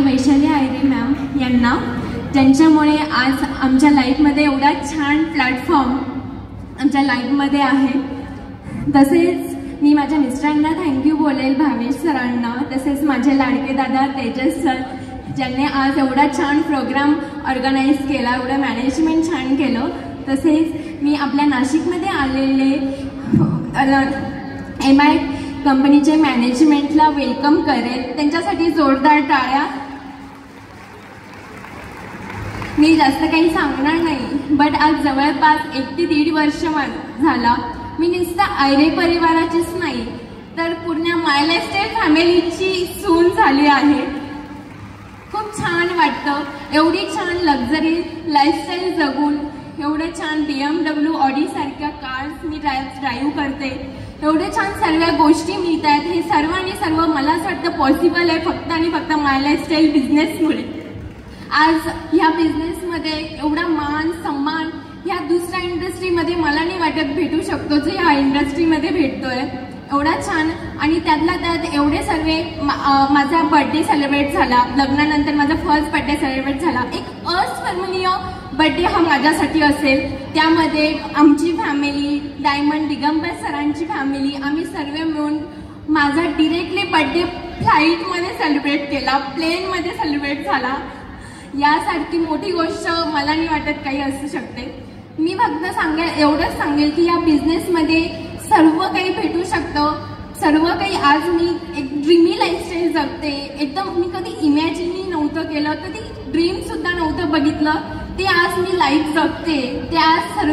Vaishali Ayre ma'am यांना, ज्यांच्यामुळे आज आमच्या लाईफमध्ये एवढा छान प्लॅटफॉर्म आमच्या लाईफमध्ये आहे। तसेच मी माझ्या मिस्टरांना थँक्यू बोलेल, भावेश सरांना, तसेच माझे लाडके दादा तेजस सर, ज्यांनी आज एवढा छान प्रोग्राम ऑर्गनाईज केला, एवढं मॅनेजमेंट छान केलं। तसेच मी आपल्या नाशिकमध्ये आलेले MI कंपनीचे मॅनेजमेंटला वेलकम करेल, त्यांच्यासाठी जोरदार टाळ्या। मी जास्त काही सांगणार नाही, बट आज जवळपास 1 ते 1.5 वर्ष झाला मी नुसतं आयरे परिवाराचीच नाही तर पूर्ण माय लाईफस्टाईल फॅमिलीची सून झाली आहे। खूप छान वाटतं, एवढी छान लक्झरी लाईफस्टाईल जगून, एवढे छान BMW ऑडी सारख्या कार्स मी ड्राईव्ह करते, एवढे छान सर्व गोष्टी मिळत आहेत। हे सर्व आणि सर्व मला असं वाटतं पॉसिबल आहे फक्त आणि फक्त माय लाईफस्टाईल बिझनेसमुळे। आज ह्या बिझनेसमध्ये एवढा मान सन्मान ह्या दुसऱ्या इंडस्ट्रीमध्ये मला नाही वाटत भेटू शकतो जो ह्या इंडस्ट्रीमध्ये भेटतोय, एवढा छान। आणि त्यातला त्यात एवढे सर्व माझा बर्थडे सेलिब्रेट झाला, लग्नानंतर माझा फर्स्ट बर्थडे सेलिब्रेट झाला। एक अस्मरणीय बर्थडे हा माझ्यासाठी असेल, त्यामध्ये आमची फॅमिली, डायमंड दिगंबर सरांची फॅमिली, आम्ही सर्व मिळून माझा डिरेक्टली बर्थडे फ्लाईटमध्ये सेलिब्रेट केला, प्लेनमध्ये सेलिब्रेट झाला। यासारखी मोठी गोष्ट मला नाही वाटत काही असू शकते। मी फक्त एवढंच सांगेल की या बिझनेसमध्ये सर्व काही भेटू शकतं, सर्व काही। आज मी एक ड्रीमी लाईफस्टाईल जगते, एकदम मी कधी इमॅजिनही नव्हतं केलं, कधी ड्रीमसुद्धा नव्हतं बघितलं, ते आज मी लाईफ जगते, ते आज सर्व